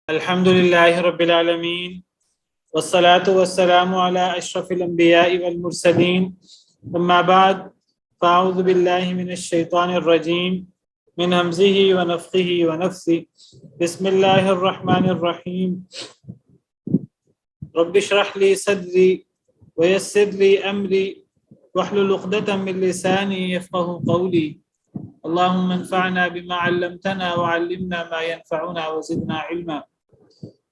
الحمد لله رب العالمين والصلاة والسلام على أشرف الأنبياء والمرسلين أما بعد فأعوذ بالله من الشيطان الرجيم من همزه ونفخه ونفثه بسم الله الرحمن الرحيم رب اشرح لي صدري ويسر لي أمري واحلل عقدة من لساني يفقه قولي اللهم انفعنا بما علمتنا وعلمنا ما ينفعنا وزدنا علما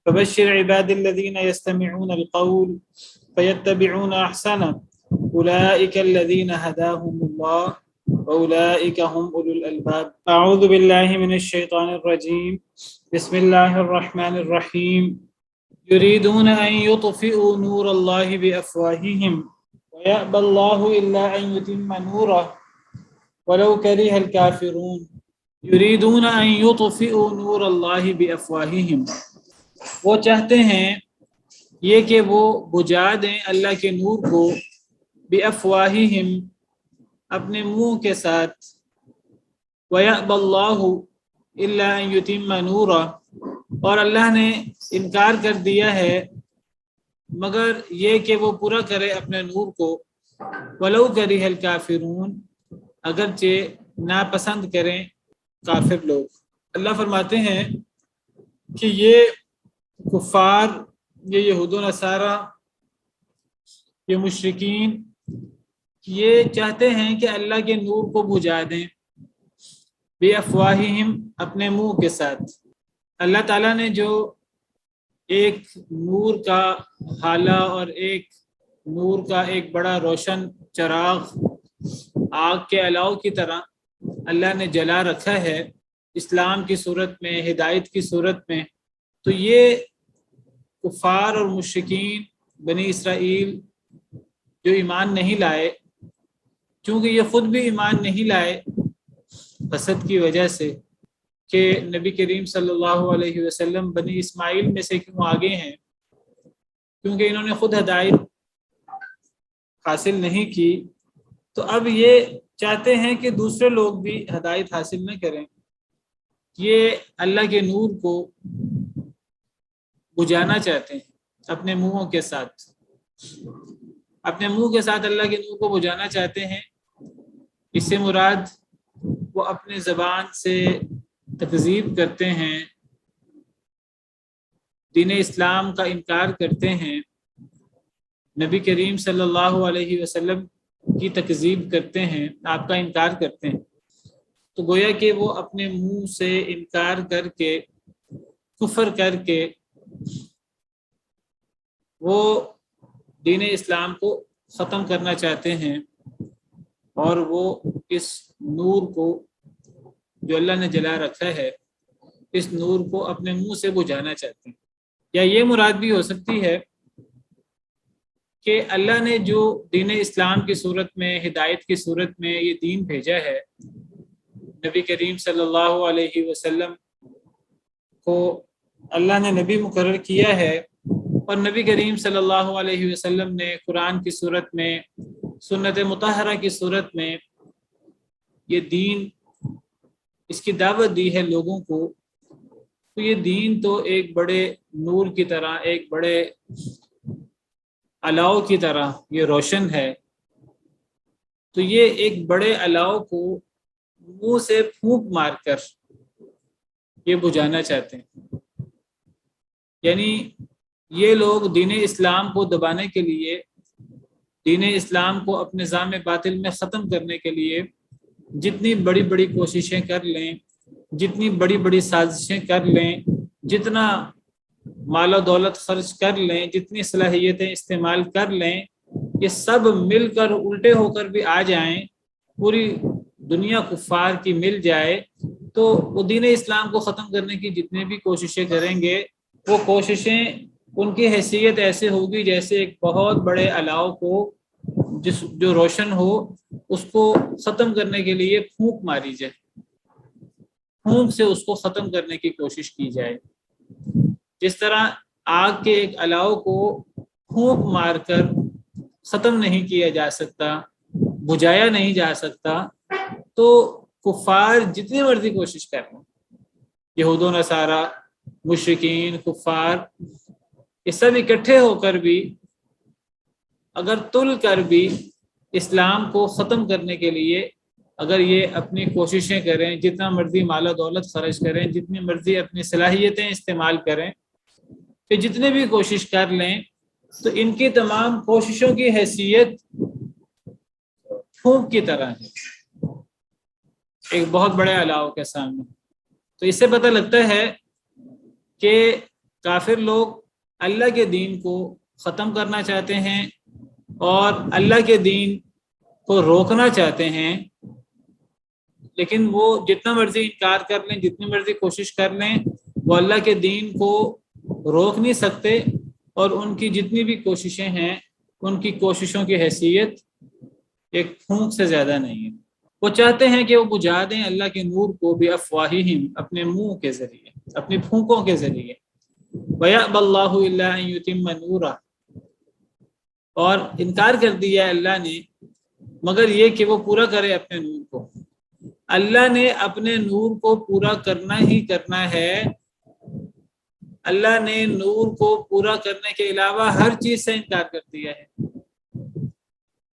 فبشر عباد الذين يستمعون القول فيتبعون أحسنه أولئك الذين هداهم الله وأولئك هم أولو الألباب أعوذ بالله من الشيطان الرجيم بسم الله الرحمن الرحيم يريدون أن يطفئوا نور الله بأفواههم ويأبى الله إلا أن يتم نوره ولو كره الكافرون يريدون أن يطفئوا نور الله بأفواههم وہ چاہتے ہیں یہ کہ وہ بجھا دیں اللہ کے نور کو بِأَفْوَاهِهِمْ اپنے منہ کے ساتھ وَيَأْبَى اللَّهُ إِلَّا أَن يُتِمَّ نُورَهُ اور اللہ نے انکار کر دیا ہے مگر یہ کہ وہ پورا کرے اپنے نور کو وَلَوْ كَرِهَ الْكَافِرُونَ اگرچہ ناپسند کریں کافر لوگ۔ اللہ فرماتے ہیں کہ یہ کفار، یہ یہود و نصارہ، یہ مشرکین یہ چاہتے ہیں کہ اللہ کے نور کو بجھا دیں بِأَفْوَاهِهِمْ اپنے منہ کے ساتھ۔ اللہ تعالیٰ نے جو ایک نور کا حالہ اور ایک نور کا ایک بڑا روشن چراغ آگ کے الاؤ کی طرح اللہ نے جلا رکھا ہے اسلام کی صورت میں، ہدایت کی صورت میں، تو یہ کفار اور مشرکین بنی اسرائیل جو ایمان نہیں لائے، چونکہ یہ خود بھی ایمان نہیں لائے حسد کی وجہ سے کہ نبی کریم صلی اللہ علیہ وسلم بنی اسماعیل میں سے کیوں آگے ہیں، کیونکہ انہوں نے خود ہدایت حاصل نہیں کی، تو اب یہ چاہتے ہیں کہ دوسرے لوگ بھی ہدایت حاصل نہ کریں، یہ اللہ کے نور کو بجھانا چاہتے ہیں اپنے منہوں کے ساتھ، اپنے منہ کے ساتھ اللہ کے نور کو بجھانا چاہتے ہیں۔ اس سے مراد وہ اپنے زبان سے تکذیب کرتے ہیں، دین اسلام کا انکار کرتے ہیں، نبی کریم صلی اللہ علیہ وسلم کی تکذیب کرتے ہیں، آپ کا انکار کرتے ہیں، تو گویا کہ وہ اپنے منہ سے انکار کر کے، کفر کر کے وہ دین اسلام کو ختم کرنا چاہتے ہیں، اور وہ اس نور کو جو اللہ نے جلا رکھا ہے اس نور کو اپنے منہ سے بجھانا چاہتے ہیں۔ یا یہ مراد بھی ہو سکتی ہے کہ اللہ نے جو دین اسلام کی صورت میں، ہدایت کی صورت میں یہ دین بھیجا ہے، نبی کریم صلی اللہ علیہ وسلم کو اللہ نے نبی مقرر کیا ہے، اور نبی کریم صلی اللہ علیہ وسلم نے قرآن کی صورت میں، سنت مطہرہ کی صورت میں یہ دین، اس کی دعوت دی ہے لوگوں کو، تو یہ دین تو ایک بڑے نور کی طرح، ایک بڑے الاؤ کی طرح یہ روشن ہے، تو یہ ایک بڑے الاؤ کو منہ سے پھونک مار کر یہ بجھانا چاہتے ہیں۔ یعنی یہ لوگ دین اسلام کو دبانے کے لیے، دین اسلام کو اپنے نظام باطل میں ختم کرنے کے لیے جتنی بڑی بڑی کوششیں کر لیں، جتنی بڑی بڑی سازشیں کر لیں، جتنا مال و دولت خرچ کر لیں، جتنی صلاحیتیں استعمال کر لیں، یہ سب مل کر الٹے ہو کر بھی آ جائیں، پوری دنیا کفار کی مل جائے، تو وہ دین اسلام کو ختم کرنے کی جتنی بھی کوششیں کریں گے، وہ کوششیں ان کی حیثیت ایسے ہوگی جیسے ایک بہت بڑے الاؤ کو جو روشن ہو اس کو ختم کرنے کے لیے پھونک ماری جائے، پھونک سے اس کو ختم کرنے کی کوشش کی جائے۔ جس طرح آگ کے ایک الاؤ کو پھونک مار کر ختم نہیں کیا جا سکتا، بجھایا نہیں جا سکتا، تو کفار جتنی مرضی کوشش کر لیں، یہود و نصارہ مشرکین، کفار، یہ سب اکٹھے ہو کر بھی اگر تل کر بھی اسلام کو ختم کرنے کے لیے اگر یہ اپنی کوششیں کریں، جتنا مرضی مال و دولت خرچ کریں، جتنی مرضی اپنی صلاحیتیں استعمال کریں، کہ جتنے بھی کوشش کر لیں، تو ان کی تمام کوششوں کی حیثیت پھونک کی طرح ہے ایک بہت بڑے الاؤ کے سامنے۔ تو اس سے پتہ لگتا ہے کہ کافر لوگ اللہ کے دین کو ختم کرنا چاہتے ہیں اور اللہ کے دین کو روکنا چاہتے ہیں، لیکن وہ جتنا مرضی انکار کر لیں، جتنی مرضی کوشش کر لیں، وہ اللہ کے دین کو روک نہیں سکتے، اور ان کی جتنی بھی کوششیں ہیں ان کی کوششوں کی حیثیت ایک پھونک سے زیادہ نہیں ہے۔ وہ چاہتے ہیں کہ وہ بجھا دیں اللہ کے نور کو بھی افواہہم، اپنے منہ کے ذریعے، اپنی پھونکوں کے ذریعے، وَيَأْبَى اللَّهُ إِلَّا أَن يُتِمَّ نُورَهُ، اور انکار کر دیا اللہ نے مگر یہ کہ وہ پورا کرے اپنے نور کو۔ اللہ نے اپنے نور کو پورا کرنا ہی کرنا ہے۔ اللہ نے نور کو پورا کرنے کے علاوہ ہر چیز سے انکار کر دیا ہے،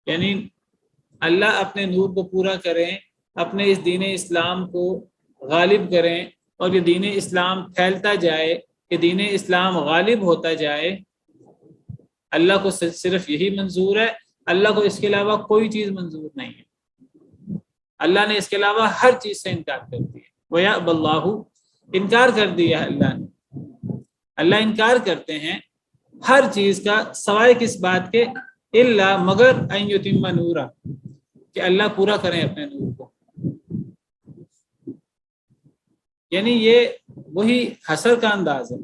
یعنی اللہ اپنے نور کو پورا کریں، اپنے اس دین اسلام کو غالب کریں، اور یہ دین اسلام پھیلتا جائے، کہ دین اسلام غالب ہوتا جائے۔ اللہ کو صرف یہی منظور ہے، اللہ کو اس کے علاوہ کوئی چیز منظور نہیں ہے۔ اللہ نے اس کے علاوہ ہر چیز سے انکار کر دیا۔ وَيَأْبَى اللَّهُ، انکار کر دیا اللہ نے۔ اللہ انکار کرتے ہیں ہر چیز کا، سوائے کس بات کے؟ الا، مگر ان یتم نورہ، کہ اللہ پورا کریں اپنے نور کو۔ یعنی یہ وہی حسر کا انداز ہے،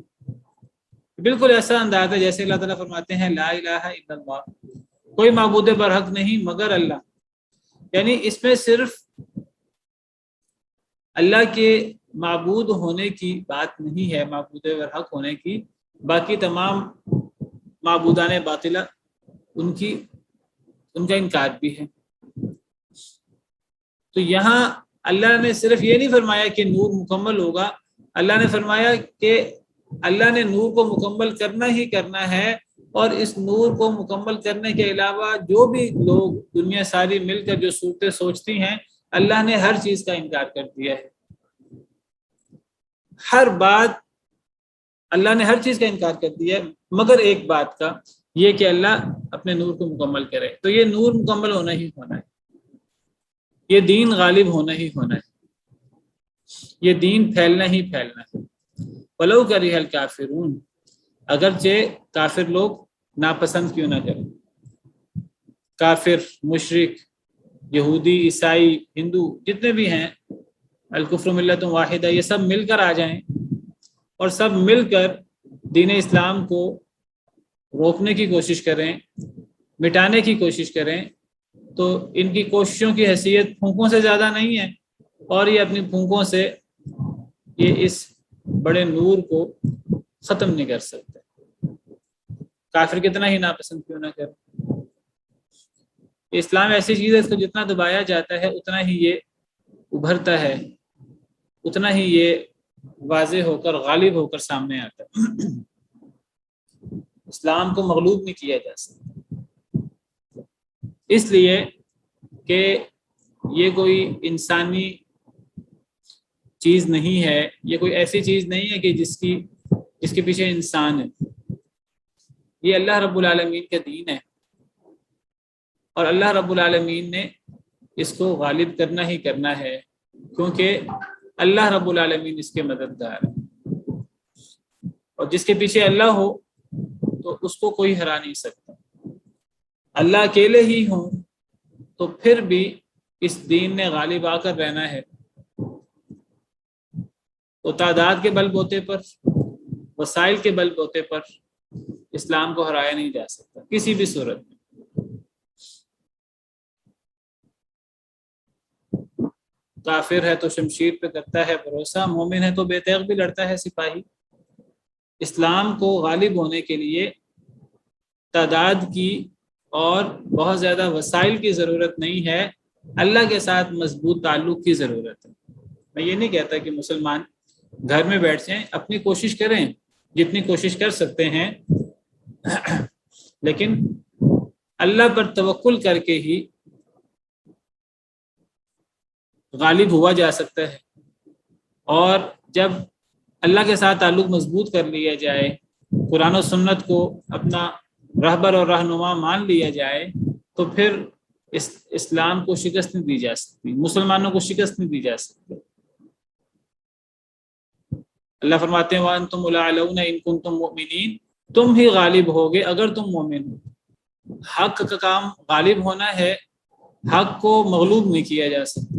بالکل ایسا انداز ہے جیسے اللہ تعالیٰ فرماتے ہیں لا الہ الا اللہ، کوئی معبود برحق نہیں مگر اللہ۔ یعنی اس میں صرف اللہ کے معبود ہونے کی بات نہیں ہے، معبود برحق ہونے کی، باقی تمام معبودان باطلہ ان کا انکار بھی ہے۔ تو یہاں اللہ نے صرف یہ نہیں فرمایا کہ نور مکمل ہوگا، اللہ نے فرمایا کہ اللہ نے نور کو مکمل کرنا ہی کرنا ہے، اور اس نور کو مکمل کرنے کے علاوہ جو بھی لوگ دنیا ساری مل کر جو صورتیں سوچتی ہیں، اللہ نے ہر چیز کا انکار کر دیا ہے۔ ہر بات اللہ نے ہر چیز کا انکار کر دیا ہے، مگر ایک بات کا، یہ کہ اللہ اپنے نور کو مکمل کرے۔ تو یہ نور مکمل ہونا ہی ہونا ہے، یہ دین غالب ہونا ہی ہونا ہے، یہ دین پھیلنا ہی پھیلنا ہے۔ وَلَوْ كَرِهَ الْكَافِرُونَ، اگرچہ کافر لوگ ناپسند کیوں نہ کریں، کافر، مشرک، یہودی، عیسائی، ہندو، جتنے بھی ہیں، الکفر ملت واحدہ، یہ سب مل کر آ جائیں اور سب مل کر دین اسلام کو روکنے کی کوشش کریں، مٹانے کی کوشش کریں، تو ان کی کوششوں کی حیثیت پھونکوں سے زیادہ نہیں ہے، اور یہ اپنی پھونکوں سے یہ اس بڑے نور کو ختم نہیں کر سکتے، کافر کتنا ہی ناپسند کیوں نہ کرے۔ اسلام ایسی چیز ہے، اس کو جتنا دبایا جاتا ہے اتنا ہی یہ ابھرتا ہے، اتنا ہی یہ واضح ہو کر، غالب ہو کر سامنے آتا ہے۔ اسلام کو مغلوب نہیں کیا جا سکتا، اس لیے کہ یہ کوئی انسانی چیز نہیں ہے، یہ کوئی ایسی چیز نہیں ہے کہ جس کے پیچھے انسان ہے۔ یہ اللہ رب العالمین کا دین ہے، اور اللہ رب العالمین نے اس کو غالب کرنا ہی کرنا ہے، کیونکہ اللہ رب العالمین اس کے مددگار ہے، اور جس کے پیچھے اللہ ہو تو اس کو کوئی ہرا نہیں سکتا۔ اللہ اکیلے ہی ہوں تو پھر بھی اس دین نے غالب آ کر رہنا ہے، تو تعداد کے بل بوتے پر، وسائل کے بل بوتے پر اسلام کو ہرایا نہیں جا سکتا کسی بھی صورت میں۔ کافر ہے تو شمشیر پہ کرتا ہے بھروسہ، مومن ہے تو بے تیغ بھی لڑتا ہے سپاہی۔ اسلام کو غالب ہونے کے لیے تعداد کی اور بہت زیادہ وسائل کی ضرورت نہیں ہے، اللہ کے ساتھ مضبوط تعلق کی ضرورت ہے۔ میں یہ نہیں کہتا کہ مسلمان گھر میں بیٹھ جائیں، اپنی کوشش کریں جتنی کوشش کر سکتے ہیں، لیکن اللہ پر توکل کر کے ہی غالب ہوا جا سکتا ہے۔ اور جب اللہ کے ساتھ تعلق مضبوط کر لیا جائے، قرآن و سنت کو اپنا رہبر اور رہنما مان لیا جائے، تو پھر اسلام کو شکست نہیں دی جا سکتی، مسلمانوں کو شکست نہیں دی جا سکتی۔ اللہ فرماتے ہیں وَأَنْتُمُ الْأَعْلَوْنَ إِن كُنتُم مُؤْمِنِينَ، تم ہی غالب ہوگے اگر تم مومن ہو۔ حق کا کام غالب ہونا ہے، حق کو مغلوب نہیں کیا جا سکتا۔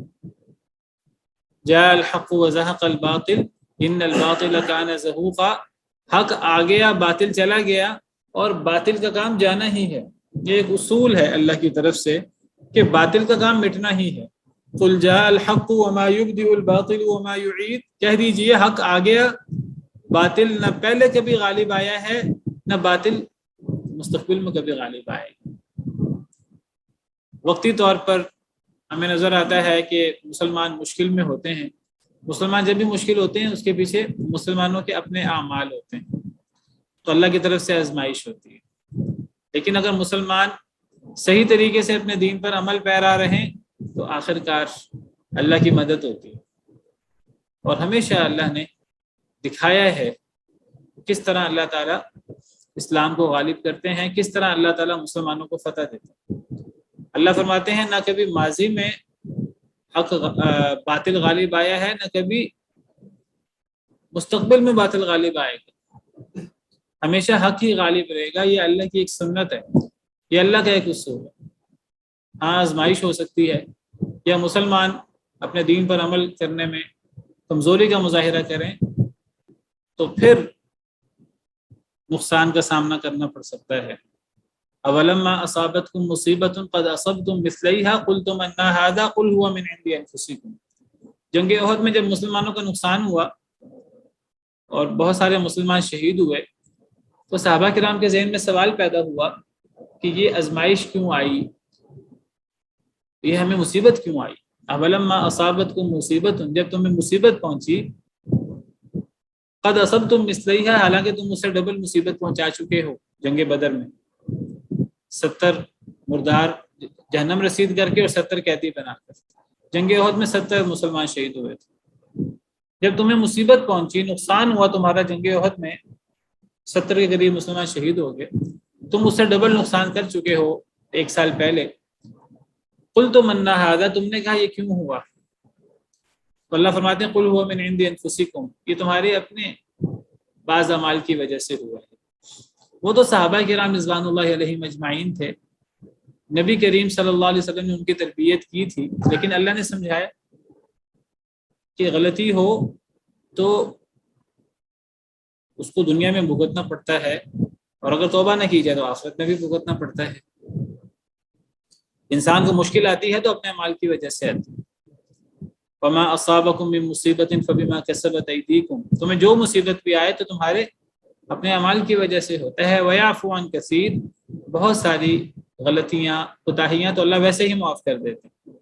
جاء الحق وزهق الباطل ان الباطل كان زهوقا، حق آ گیا باطل چلا گیا، اور باطل کا کام جانا ہی ہے۔ یہ ایک اصول ہے اللہ کی طرف سے کہ باطل کا کام مٹنا ہی ہے۔ قل جاء الحق وما يبدئ الباطل وما يعيد، کہہ دیجئے حق آ گیا، باطل نہ پہلے کبھی غالب آیا ہے، نہ باطل مستقبل میں کبھی غالب آئے گا۔ وقتی طور پر ہمیں نظر آتا ہے کہ مسلمان مشکل میں ہوتے ہیں، مسلمان جب بھی مشکل ہوتے ہیں اس کے پیچھے مسلمانوں کے اپنے اعمال ہوتے ہیں، تو اللہ کی طرف سے آزمائش ہوتی ہے۔ لیکن اگر مسلمان صحیح طریقے سے اپنے دین پر عمل پیرا رہیں تو آخر کار اللہ کی مدد ہوتی ہے۔ اور ہمیشہ اللہ نے دکھایا ہے کس طرح اللہ تعالیٰ اسلام کو غالب کرتے ہیں، کس طرح اللہ تعالیٰ مسلمانوں کو فتح دیتے ہیں۔ اللہ فرماتے ہیں نہ کبھی ماضی میں حق باطل غالب آیا ہے، نہ کبھی مستقبل میں باطل غالب آئے گا، ہمیشہ حق ہی غالب رہے گا۔ یہ اللہ کی ایک سنت ہے، یہ اللہ کا ایک اصول ہے۔ ہاں آزمائش ہو سکتی ہے، یا مسلمان اپنے دین پر عمل کرنے میں کمزوری کا مظاہرہ کریں تو پھر نقصان کا سامنا کرنا پڑ سکتا ہے۔ اولما اصابتکم مصیبت قد اصبتم مثلیہا قلتم ان ھذا قل هو من عند انفسکم، جنگ احد میں جب مسلمانوں کا نقصان ہوا اور بہت سارے مسلمان شہید ہوئے تو صحابہ کرام کے ذہن میں سوال پیدا ہوا کہ یہ آزمائش کیوں آئی، یہ ہمیں مصیبت کیوں آئی۔ اولما اصابتکم مصیبت، جب تمہیں مصیبت پہنچی، قد اصبتم مثلیہا، حالانکہ تم اس سے ڈبل مصیبت پہنچا چکے ہو جنگ بدر میں، 70 مردار جہنم رسید کر کے اور 70 قیدی بنا کر۔ جنگ احد میں 70 مسلمان شہید ہوئے تھے۔ جب تمہیں مصیبت پہنچی، نقصان ہوا تمہارا جنگ احد میں، 70 کے قریب مسلمان شہید ہو گئے، تم اس سے ڈبل نقصان کر چکے ہو 1 سال پہلے۔ قلتم ان ھذا، تم نے کہا یہ کیوں ہوا؟ تو اللہ فرماتے ہیں قل ھو من عند انفسکم، یہ تمہارے اپنے بعض اعمال کی وجہ سے ہوا ہے۔ وہ تو صحابہ کرام رضوان اللہ علیہم اجمعین تھے، نبی کریم صلی اللہ علیہ وسلم نے ان کی تربیت کی تھی، لیکن اللہ نے سمجھایا کہ غلطی ہو تو اس کو دنیا میں بھگتنا پڑتا ہے، اور اگر توبہ نہ کی جائے تو آخرت میں بھی بھگتنا پڑتا ہے۔ انسان کو مشکل آتی ہے تو اپنے اعمال کی وجہ سے آتی ہے۔ وما اصابکم من مصیبت فبما کسبت ایدیکم، تمہیں جو مصیبت بھی آئے تو تمہارے اپنے اعمال کی وجہ سے ہوتا ہے۔ ویعفو عن کثیر، بہت ساری غلطیاں کوتاہیاں تو اللہ ویسے ہی معاف کر دیتے ہیں۔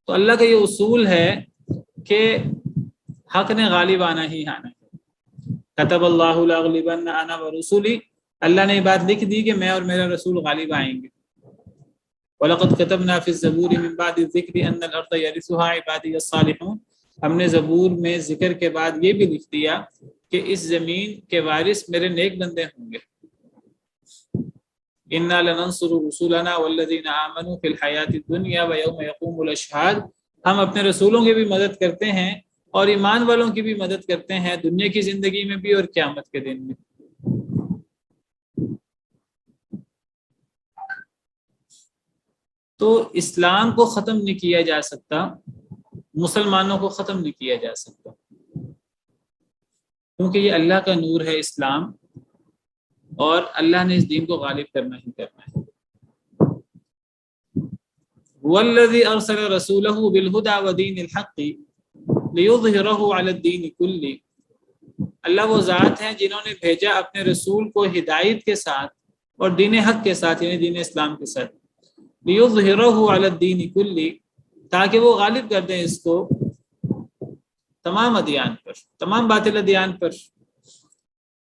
تو اللہ کا یہ اصول ہے کہ حق نے غالب آنا ہی آنا ہے۔ کتب اللہ لاغلبن انا ورسولی، اللہ نے یہ بات لکھ دی کہ میں اور میرا رسول غالب آئیں گے۔ وَلَقَدْ كَتَبْنَا فِي الزَّبُورِ مِن بَعْدِ الذِّكْرِ أَنَّ الْأَرْضَ يَرِثُهَا عِبَادِيَ الصَّالِحُونَ، ہم نے زبور میں ذکر کے بعد یہ بھی لکھ دیا کہ اس زمین کے وارث میرے نیک بندے ہوں گے۔ إِنَّا لَنَنصُرُ رُسُلَنَا وَالَّذِينَ آمَنُوا فِي الْحَيَاةِ الدُّنْيَا وَيَوْمَ يَقُومُ الْأَشْهَادُ، ہم اپنے رسولوں کی بھی مدد کرتے ہیں اور ایمان والوں کی بھی مدد کرتے ہیں، دنیا کی زندگی میں بھی اور قیامت کے دن میں۔ تو اسلام کو ختم نہیں کیا جا سکتا، مسلمانوں کو ختم نہیں کیا جا سکتا، کیونکہ یہ اللہ کا نور ہے اسلام، اور اللہ نے اس دین کو غالب کرنا ہی کرنا ہے۔ والذی ارسل رسولہ بالہدی ودین الحق لیظہرہ علی الدین کلہ، اللہ وہ ذات ہیں جنہوں نے بھیجا اپنے رسول کو ہدایت کے ساتھ اور دین حق کے ساتھ، یعنی دین اسلام کے ساتھ، لیظہرہ علی الدین کلہ، تاکہ وہ غالب کر دیں اس کو تمام ادیان پر، تمام باطل ادیان پر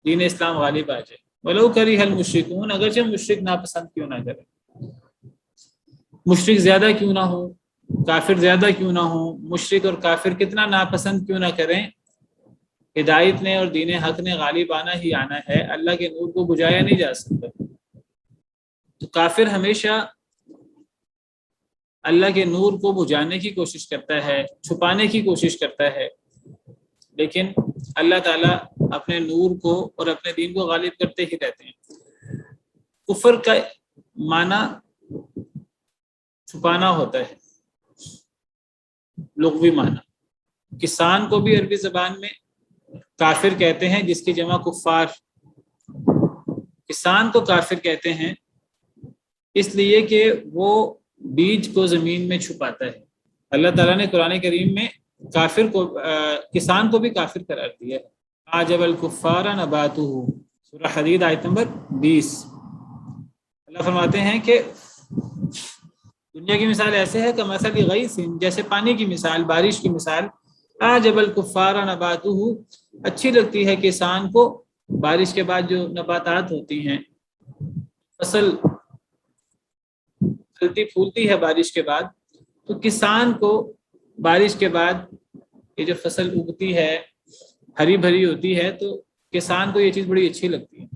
دین اسلام غالب آ جائے. ولو کرہ المشرکون، اگرچہ مشرک ناپسند کیوں نہ کرے، مشرک زیادہ کیوں نہ ہو، کافر زیادہ کیوں نہ ہو، مشرک اور کافر کتنا ناپسند کیوں نہ کریں، ہدایت نے اور دین حق نے غالب آنا ہی آنا ہے. اللہ کے نور کو بجھایا نہیں جا سکتا. تو کافر ہمیشہ اللہ کے نور کو بجھانے کی کوشش کرتا ہے، چھپانے کی کوشش کرتا ہے، لیکن اللہ تعالیٰ اپنے نور کو اور اپنے دین کو غالب کرتے ہی رہتے ہیں. کفر کا معنی چھپانا ہوتا ہے، لغوی معنی. کسان کو بھی عربی زبان میں کافر کہتے ہیں، جس کی جمع کفار. کسان کو کافر کہتے ہیں اس لیے کہ وہ بیج کو زمین میں چھپاتا ہے. اللہ تعالیٰ نے قرآن کریم میں کافر کو کسان کو بھی کافر قرار دیا ہے. عجب الکفار نباتہ، سورہ حدید آیت نمبر 20. اللہ فرماتے ہیں کہ دنیا کی مثال ایسے ہے کہ مثل غیث، جیسے پانی کی مثال، بارش کی مثال. عجب الکفار نباتہ، اچھی لگتی ہے کسان کو بارش کے بعد جو نباتات ہوتی ہیں، فصل پھلتی پھولتی ہے بارش کے بعد. تو کسان کو بارش کے بعد یہ جو فصل اگتی ہے ہری بھری ہوتی ہے، تو کسان کو یہ چیز بڑی اچھی لگتی ہے.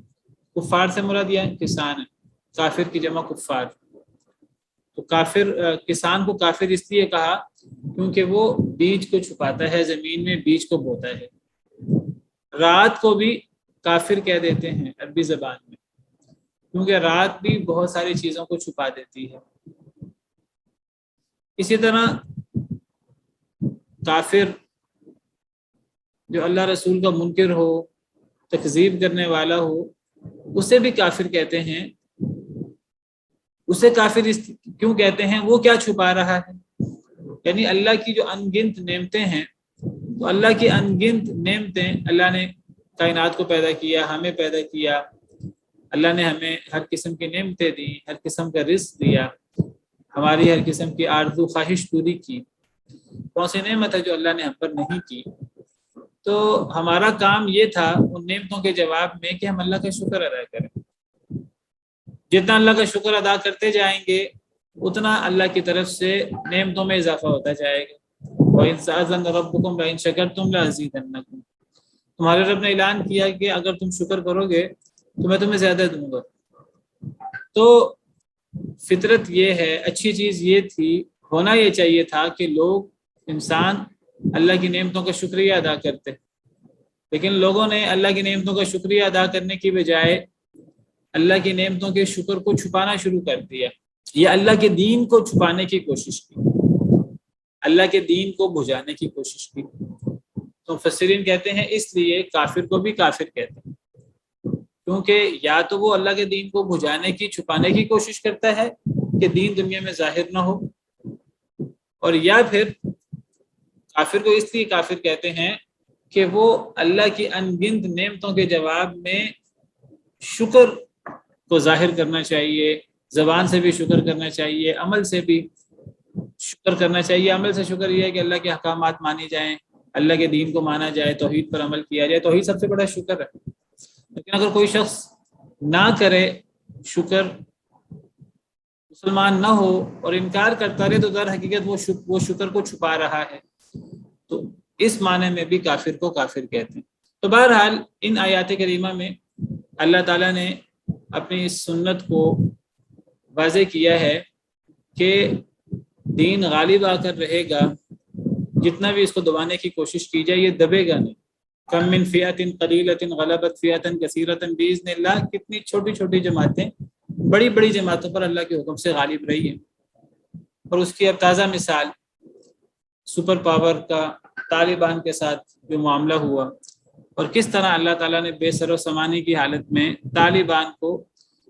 کفار سے مراد یہ کسان ہے، کافر کی جمع کفار. تو کافر کسان کو کافر اس لیے کہا کیونکہ وہ بیج کو چھپاتا ہے، زمین میں بیج کو بوتا ہے. رات کو بھی کافر کہہ دیتے ہیں عربی زبان میں، کیونکہ رات بھی بہت ساری چیزوں کو چھپا دیتی ہے. اسی طرح کافر جو اللہ رسول کا منکر ہو، تکذیب کرنے والا ہو، اسے بھی کافر کہتے ہیں. اسے کافر کیوں کہتے ہیں؟ وہ کیا چھپا رہا ہے؟ یعنی اللہ کی جو ان گنت نعمتیں ہیں، تو اللہ کی ان گنت نعمتیں، اللہ نے کائنات کو پیدا کیا، ہمیں پیدا کیا، اللہ نے ہمیں ہر قسم کی نعمتیں دی، ہر قسم کا رزق دیا، ہماری ہر قسم کی آرزو خواہش پوری کی. کون سی نعمت ہے جو اللہ نے ہم پر نہیں کی؟ تو ہمارا کام یہ تھا ان نعمتوں کے جواب میں کہ ہم اللہ کا شکر ادا کریں. جتنا اللہ کا شکر ادا کرتے جائیں گے اتنا اللہ کی طرف سے نعمتوں میں اضافہ ہوتا جائے گا. وَإِذْ تَأَذَّنَ رَبُّكُمْ لَئِن شَكَرْتُمْ لَأَزِيدَنَّكُمْ، تمہارے رب نے اعلان کیا کہ اگر تم شکر کرو گے تو میں تمہیں زیادہ دوں گا. تو فطرت یہ ہے، اچھی چیز یہ تھی، ہونا یہ چاہیے تھا کہ لوگ، انسان اللہ کی نعمتوں کا شکریہ ادا کرتے، لیکن لوگوں نے اللہ کی نعمتوں کا شکریہ ادا کرنے کی بجائے اللہ کی نعمتوں کے شکر کو چھپانا شروع کر دیا، یا اللہ کے دین کو چھپانے کی کوشش کی، اللہ کے دین کو بجھانے کی کوشش کی. تو مفسرین کہتے ہیں اس لیے کافر کو بھی کافر کہتے ہیں، کیونکہ یا تو وہ اللہ کے دین کو بجھانے کی، چھپانے کی کوشش کرتا ہے کہ دین دنیا میں ظاہر نہ ہو، اور یا پھر کافر کو اس لیے کافر کہتے ہیں کہ وہ اللہ کی ان گنت نعمتوں کے جواب میں شکر کو ظاہر کرنا چاہیے، زبان سے بھی شکر کرنا چاہیے، عمل سے بھی شکر کرنا چاہیے. عمل سے شکر یہ ہے کہ اللہ کے احکامات مانی جائیں، اللہ کے دین کو مانا جائے، توحید پر عمل کیا جائے. توحید سب سے بڑا شکر ہے. لیکن اگر کوئی شخص نہ کرے شکر، مسلمان نہ ہو اور انکار کرتا رہے، تو در حقیقت وہ شکر کو چھپا رہا ہے. تو اس معنی میں بھی کافر کو کافر کہتے ہیں. تو بہرحال ان آیات کریمہ میں اللہ تعالیٰ نے اپنی اس سنت کو واضح کیا ہے کہ دین غالب آ کر رہے گا، جتنا بھی اس کو دبانے کی کوشش کی جائے یہ دبے گا نہیں. کم من فئۃ قلیلۃ غلبت فئۃ کثیرۃ باذن اللہ. کتنی چھوٹی چھوٹی جماعتیں بڑی بڑی جماعتوں پر اللہ کے حکم سے غالب رہی ہیں. اور اس کی اب تازہ مثال سپر پاور کا طالبان کے ساتھ جو معاملہ ہوا، اور کس طرح اللہ تعالیٰ نے بے سر و سامانی کی حالت میں طالبان کو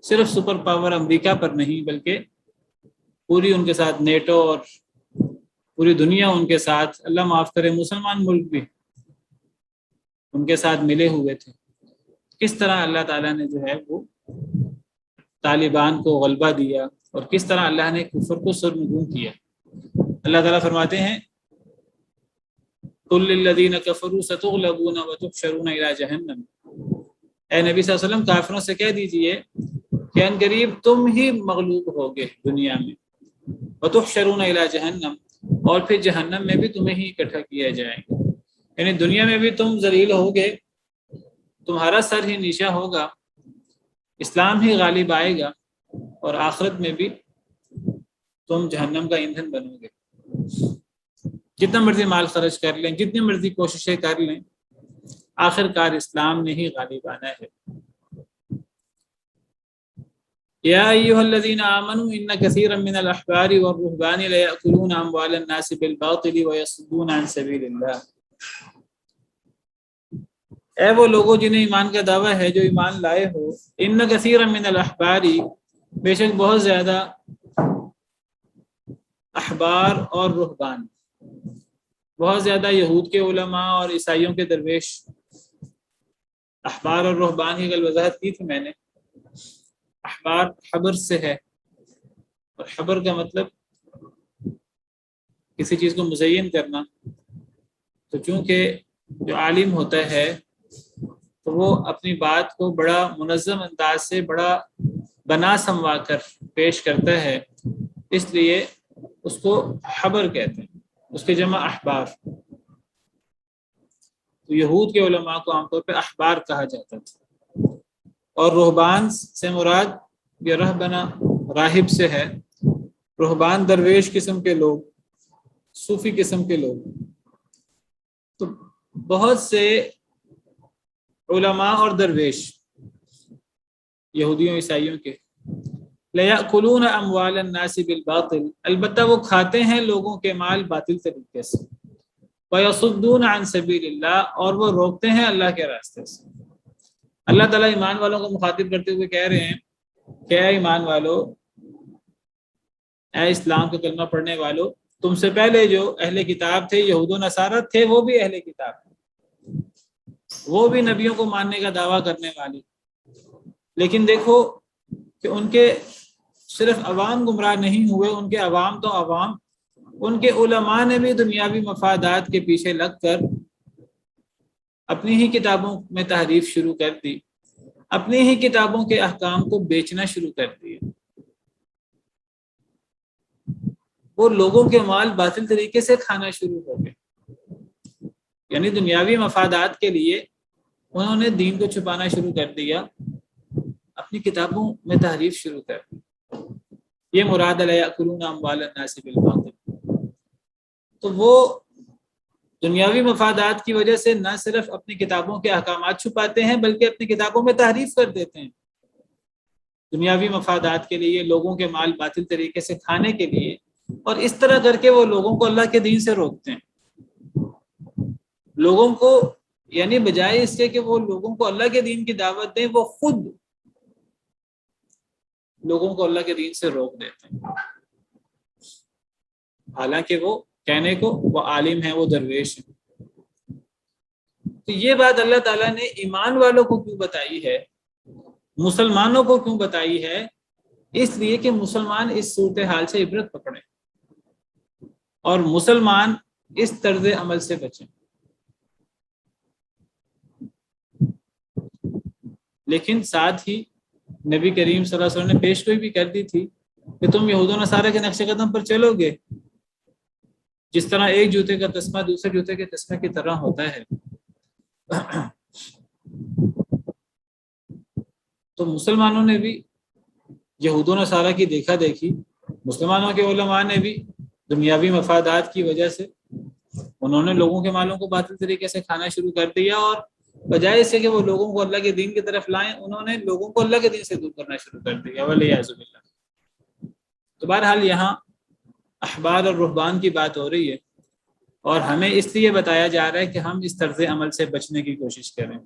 صرف سپر پاور امریکہ پر نہیں بلکہ پوری ان کے ساتھ نیٹو اور پوری دنیا ان کے ساتھ، اللہ معاف کرے مسلمان ملک بھی ان کے ساتھ ملے ہوئے تھے. کس طرح اللہ تعالیٰ نے جو ہے وہ طالبان کو غلبہ دیا، اور کس طرح اللہ نے کفر کو سرنگوں کیا. اللہ تعالیٰ فرماتے ہیں قل للذین کفروا ستغلبون وتحشرون الی جہنم، اے نبی صلی اللہ علیہ وسلم کافروں سے کہہ دیجئے کہ ان قریب تم ہی مغلوب ہوگے دنیا میں، وتحشرون الی جہنم، اور پھر جہنم میں بھی تمہیں ہی اکٹھا کیا جائے گا، یعنی دنیا میں بھی تم ذلیل ہوگے، تمہارا سر ہی نیچا ہوگا، اسلام ہی غالب آئے گا، اور آخرت میں بھی تم جہنم کا ایندھن بنو گے۔ جتنا مرضی مال خرچ کر لیں، جتنی مرضی کوششیں کر لیں، آخر کار اسلام نے ہی غالب آنا ہے۔ یا ایھا الذین آمنوا ان کثیرا من الاحبار والرہبان لیأکلون اموال الناس بالباطل ویصدون عن سبیل اللہ، اے وہ لوگوں جنہیں ایمان کا دعویٰ ہے، جو ایمان لائے ہو، ان کثیرا من الاحبار، بے شک بہت زیادہ احبار اور رہبان، بہت زیادہ یہود کے علماء اور عیسائیوں کے درویش، احبار اور رہبان کی کل وضاحت کی تھی میں نے۔ احبار حبر سے ہے، اور حبر کا مطلب کسی چیز کو مزین کرنا، تو چونکہ جو عالم ہوتا ہے تو وہ اپنی بات کو بڑا منظم انداز سے، بڑا بنا سنوا کر پیش کرتا ہے، اس لیے اس کو حبر کہتے ہیں، اس کے جمع احبار۔ تو یہود کے علماء کو عام طور پہ احبار کہا جاتا تھا، اور رہبان سے مراد یہ رہبنا راہب سے ہے، رہبان درویش قسم کے لوگ، صوفی قسم کے لوگ۔ تو بہت سے علماء اور درویش یہودیوں عیسائیوں کے لیأکلون اموال الناس بالباطل، البتہ وہ کھاتے ہیں لوگوں کے مال باطل طریقے سے، ویصدون عن سبیل اللہ، اور وہ روکتے ہیں اللہ کے راستے سے۔ اللہ تعالیٰ ایمان والوں کو مخاطب کرتے ہوئے کہہ رہے ہیں کہ اے ایمان والو، اے اسلام کا کلمہ پڑھنے والو، تم سے پہلے جو اہل کتاب تھے، یہود و نصارہ تھے، وہ بھی اہل کتاب تھے، وہ بھی نبیوں کو ماننے کا دعویٰ کرنے والے، لیکن دیکھو کہ ان کے صرف عوام گمراہ نہیں ہوئے، ان کے عوام تو عوام، ان کے علماء نے بھی دنیاوی مفادات کے پیچھے لگ کر اپنی ہی کتابوں میں تحریف شروع کر دی، اپنی ہی کتابوں کے احکام کو بیچنا شروع کر دیا، وہ لوگوں کے مال باطل طریقے سے کھانا شروع ہو گئے، یعنی دنیاوی مفادات کے لیے انہوں نے دین کو چھپانا شروع کر دیا، اپنی کتابوں میں تحریف شروع کر دی۔ یہ مراد لیأکلون اموال الناس بالباطل، تو وہ دنیاوی مفادات کی وجہ سے نہ صرف اپنی کتابوں کے احکامات چھپاتے ہیں، بلکہ اپنی کتابوں میں تحریف کر دیتے ہیں، دنیاوی مفادات کے لیے، لوگوں کے مال باطل طریقے سے کھانے کے لیے، اور اس طرح کر کے وہ لوگوں کو اللہ کے دین سے روکتے ہیں، لوگوں کو، یعنی بجائے اس کے کہ وہ لوگوں کو اللہ کے دین کی دعوت دیں، وہ خود لوگوں کو اللہ کے دین سے روک دیتے ہیں، حالانکہ وہ کہنے کو وہ عالم ہیں، وہ درویش ہیں۔ تو یہ بات اللہ تعالیٰ نے ایمان والوں کو کیوں بتائی ہے، مسلمانوں کو کیوں بتائی ہے؟ اس لیے کہ مسلمان اس صورتحال سے عبرت پکڑیں اور مسلمان اس طرز عمل سے بچیں۔ لیکن ساتھ ہی نبی کریم صلی اللہ علیہ وسلم نے پیشگوئی بھی کر دی تھی کہ تم یہود و نصارہ کے نقش قدم پر چلو گے، جس طرح ایک جوتے کا تسمہ دوسرے جوتے کے تسمے کی طرح ہوتا ہے۔ تو مسلمانوں نے بھی یہود و نصارہ کی دیکھا دیکھی، مسلمانوں کے علماء نے بھی دنیاوی مفادات کی وجہ سے انہوں نے لوگوں کے مالوں کو باطل طریقے سے کھانا شروع کر دیا، اور بجائے اس سے کہ وہ لوگوں کو اللہ کے دین کی طرف لائیں، انہوں نے لوگوں کو اللہ کے دین سے دور کرنا شروع کر دیا، والعیاذ باللہ۔ تو بہرحال یہاں احبار اور رہبان کی بات ہو رہی ہے، اور ہمیں اس لیے بتایا جا رہا ہے کہ ہم اس طرز عمل سے بچنے کی کوشش کریں،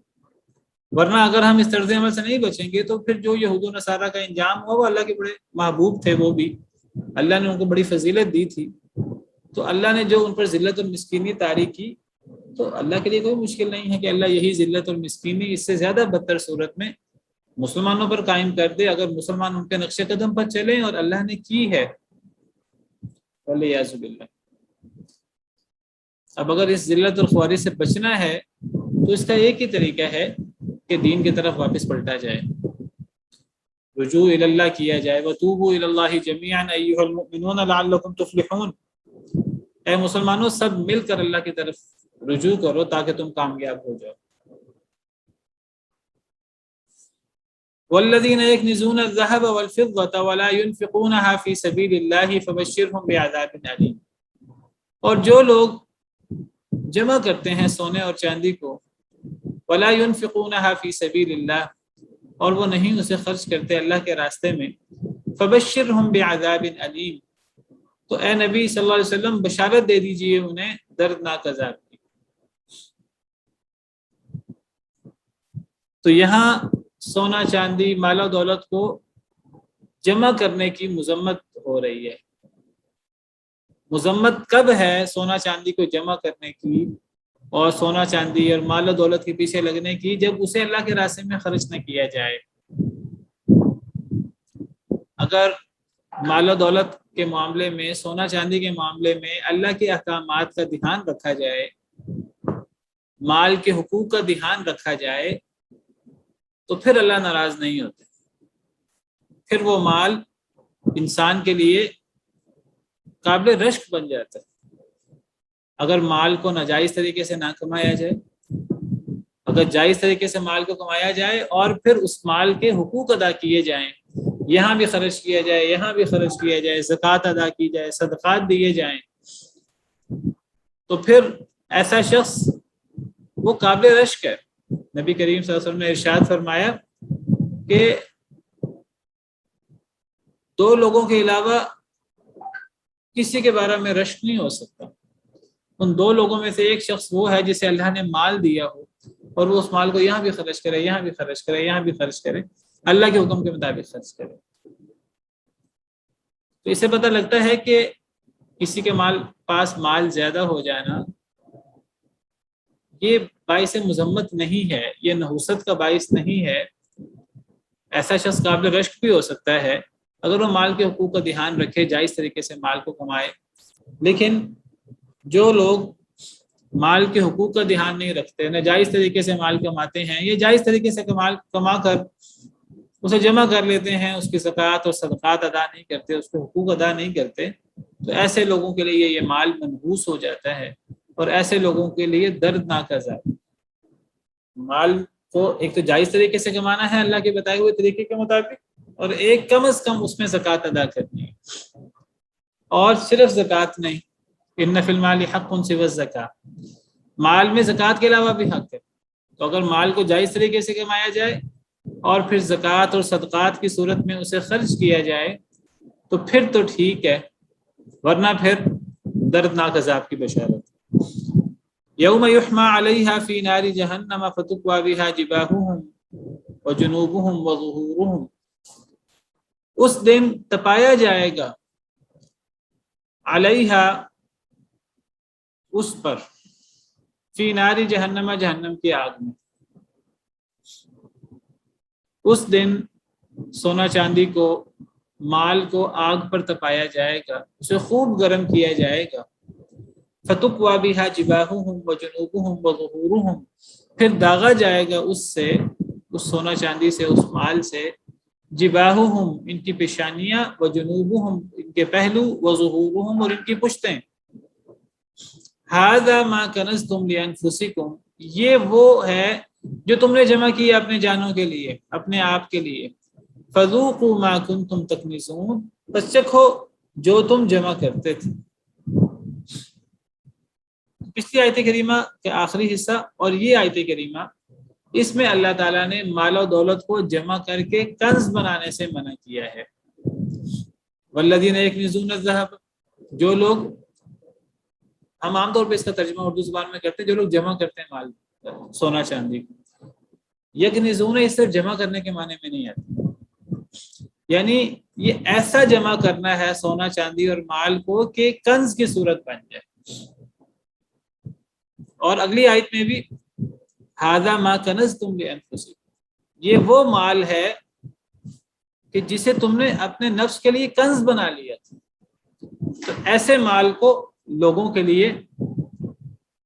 ورنہ اگر ہم اس طرز عمل سے نہیں بچیں گے تو پھر جو یہود و نصارہ کا انجام ہوا، وہ اللہ کے بڑے محبوب تھے، وہ بھی اللہ نے ان کو بڑی فضیلت دی تھی، تو اللہ نے جو ان پر ذلت اور مسکینی طاری کی، تو اللہ کے لیے کوئی مشکل نہیں ہے کہ اللہ یہی ذلت اور مسکینی اس سے زیادہ بدتر صورت میں مسلمانوں پر قائم کر دے، اگر مسلمان ان کے نقش قدم پر چلیں، اور اللہ نے کی ہے، والعیاذ باللہ۔ اب اگر اس ذلت اور خواری سے بچنا ہے تو اس کا ایک ہی طریقہ ہے کہ دین کی طرف واپس پلٹا جائے، رجوع الی اللہ کیا جائے، وتوبوا الی اللہ جميعا ایھا المؤمنون لعلکم تفلحون، اے مسلمانوں سب مل کر اللہ کی طرف رجوع کرو تاکہ تم کامیاب ہو جاؤ۔ والذین یکنزون الذهب والفضة ولا ينفقونها في سبیل اللہ فبشرهم بعذاب علیم، اور جو لوگ جمع کرتے ہیں سونے اور چاندی کو، ولا ينفقونها في سبیل اللہ، اور وہ نہیں اسے خرچ کرتے اللہ کے راستے میں، فبشرهم بعذاب علیم، تو اے نبی صلی اللہ علیہ وسلم بشارت دے دیجئے انہیں دردناک عذاب کی۔ تو یہاں سونا چاندی مال و دولت کو جمع کرنے کی مذمت ہو رہی ہے۔ مذمت کب ہے سونا چاندی کو جمع کرنے کی اور سونا چاندی اور مال و دولت کے پیچھے لگنے کی؟ جب اسے اللہ کے راستے میں خرچ نہ کیا جائے۔ اگر مال و دولت کے معاملے میں، سونا چاندی کے معاملے میں اللہ کے احکامات کا دھیان رکھا جائے، مال کے حقوق کا دھیان رکھا جائے، تو پھر اللہ ناراض نہیں ہوتے، پھر وہ مال انسان کے لیے قابل رشک بن جاتا ہے۔ اگر مال کو ناجائز طریقے سے نہ کمایا جائے، اگر جائز طریقے سے مال کو کمایا جائے اور پھر اس مال کے حقوق ادا کیے جائیں، یہاں بھی خرچ کیا جائے، یہاں بھی خرچ کیا جائے، زکوٰۃ ادا کی جائے، صدقات دیے جائیں، تو پھر ایسا شخص وہ قابل رشک ہے۔ نبی کریم صلی اللہ علیہ وسلم نے ارشاد فرمایا کہ دو لوگوں کے علاوہ کسی کے بارے میں رشک نہیں ہو سکتا۔ ان دو لوگوں میں سے ایک شخص وہ ہے جسے اللہ نے مال دیا ہو اور وہ اس مال کو یہاں بھی خرچ کرے، یہاں بھی خرچ کرے، یہاں بھی خرچ کرے، اللہ کے حکم کے مطابق خرچ کرے۔ تو اس سے پتہ لگتا ہے کہ کسی کے پاس مال زیادہ ہو جانا یہ باعث مذمت نہیں ہے، یہ نحوست کا باعث نہیں ہے۔ ایسا شخص قابل رشک بھی ہو سکتا ہے اگر وہ مال کے حقوق کا دھیان رکھے، جائز طریقے سے مال کو کمائے۔ لیکن جو لوگ مال کے حقوق کا دھیان نہیں رکھتے، ناجائز طریقے سے مال کماتے ہیں، یہ جائز طریقے سے مال کما کر اسے جمع کر لیتے ہیں، اس کی زکوٰۃ اور صدقات ادا نہیں کرتے، اس کے حقوق ادا نہیں کرتے، تو ایسے لوگوں کے لیے یہ مال منحوس ہو جاتا ہے، اور ایسے لوگوں کے لیے دردناک عذاب۔ مال کو ایک تو جائز طریقے سے کمانا ہے اللہ کے بتائے ہوئے طریقے کے مطابق، اور ایک کم از کم اس میں زکوٰۃ ادا کرنی ہے، اور صرف زکوٰۃ نہیں، ان فی المال حق سوی الزکوٰۃ، مال میں زکوٰۃ کے علاوہ بھی حق ہے۔ تو اگر مال کو جائز طریقے سے کمایا جائے اور پھر زکوٰۃ اور صدقات کی صورت میں اسے خرچ کیا جائے تو پھر تو ٹھیک ہے، ورنہ پھر دردناک عذاب کی بشارت۔ یوم یحمى علیہا فی نار جہنم فتکوی بہا جباہہم وجنوبہم وظہورہم، اس دن تپایا جائے گا علیہا اس پر، فی نار جہنم جہنم کی آگ میں۔ اس دن سونا چاندی کو، مال کو آگ پر تپایا جائے گا، اسے خوب گرم کیا جائے گا۔ فَتُكْوَى بِهَا جِبَاهُهُمْ وَجُنُوبُهُمْ وَظُهُورُهُمْ، پھر داغا جائے گا اس سے، اس سونا چاندی سے، اس مال سے، جِبَاهُهُمْ ان کی پیشانیاں، وَجُنُوبُهُمْ ان کے پہلو، وَظُهُورُهُمْ اور ان کی پشتیں۔ هَذَا مَا كَنَزْتُمْ لِأَنفُسِكُمْ، یہ وہ ہے جو تم نے جمع کیا اپنے جانوں کے لیے، اپنے آپ کے لیے۔ فَذُوقُوا مَا كُنْتُمْ تَكْنِزُونَ، بس چکھو جو تم جمع کرتے تھے۔ پچھلی آیت کریمہ کے آخری حصہ اور یہ آیت کریمہ، اس میں اللہ تعالیٰ نے مال و دولت کو جمع کر کے کنز بنانے سے منع کیا ہے۔ والذین یکنزون الذہب، جو لوگ، ہم عام طور پہ اس کا ترجمہ اردو زبان میں کرتے ہیں جو لوگ جمع کرتے ہیں مال، سونا چاندی کو، یکنزون اس صرف جمع کرنے کے معنی میں نہیں آتی، یعنی یہ ایسا جمع کرنا ہے سونا چاندی اور مال کو کہ کنز کی صورت بن جائے۔ اور اگلی آیت میں بھی ھذا ما کنزتم لانفسکم، یہ وہ مال ہے کہ جسے تم نے اپنے نفس کے لیے کنز بنا لیا تھا، تو ایسے مال کو لوگوں کے لیے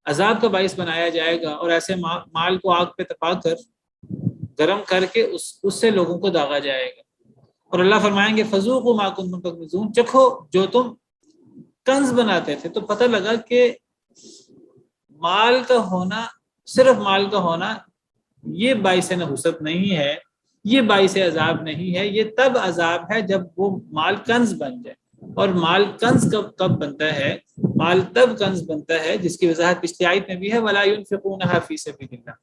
عذاب کا باعث بنایا جائے گا، اور ایسے مال کو آگ پہ تپا کر گرم کر کے اس سے لوگوں کو داغا جائے گا۔ اور اللہ فرمائیں گے فذوقوا ما کنتم تکنزون، چکھو جو تم کنز بناتے تھے۔ تو پتہ لگا کہ مال کا ہونا، صرف مال کا ہونا یہ باعث نحوست نہیں ہے، یہ باعث عذاب نہیں ہے، یہ تب عذاب ہے جب وہ مال کنز بن جائے۔ اور مال کنز کب بنتا ہے؟ مال تب کنز بنتا ہے جس کی وضاحت پچھلی آیت میں بھی ہے، وَلَا يُنْفِقُونَهَا فِي سَبِيلِ اللَّهِ،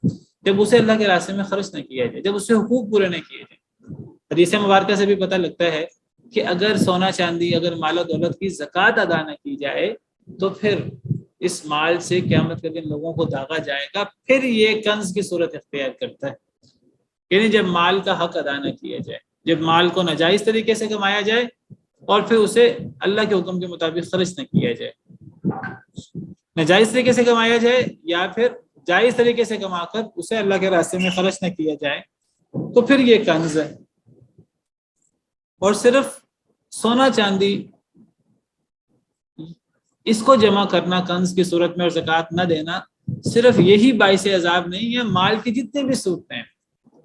جب اسے اللہ کے راستے میں خرچ نہ کیا جائے، جب اس سے حقوق پورے نہ کیے جائیں۔ حدیث مبارکہ سے بھی پتہ لگتا ہے کہ اگر سونا چاندی، اگر مال و دولت کی زکوٰۃ ادا نہ کی جائے تو پھر اس مال سے قیامت کے دن لوگوں کو داغا جائے گا، پھر یہ کنز کی صورت اختیار کرتا ہے۔ یعنی جب مال کا حق ادا نہ کیا جائے، جب مال کو ناجائز طریقے سے کمایا جائے اور پھر اسے اللہ کے حکم کے مطابق خرچ نہ کیا جائے، ناجائز طریقے سے کمایا جائے یا پھر جائز طریقے سے کما کر اسے اللہ کے راستے میں خرچ نہ کیا جائے، تو پھر یہ کنز ہے۔ اور صرف سونا چاندی اس کو جمع کرنا کنز کی صورت میں اور زکوٰۃ نہ دینا، صرف یہی باعث عذاب نہیں ہے، مال کی جتنے بھی صورتیں ہیں۔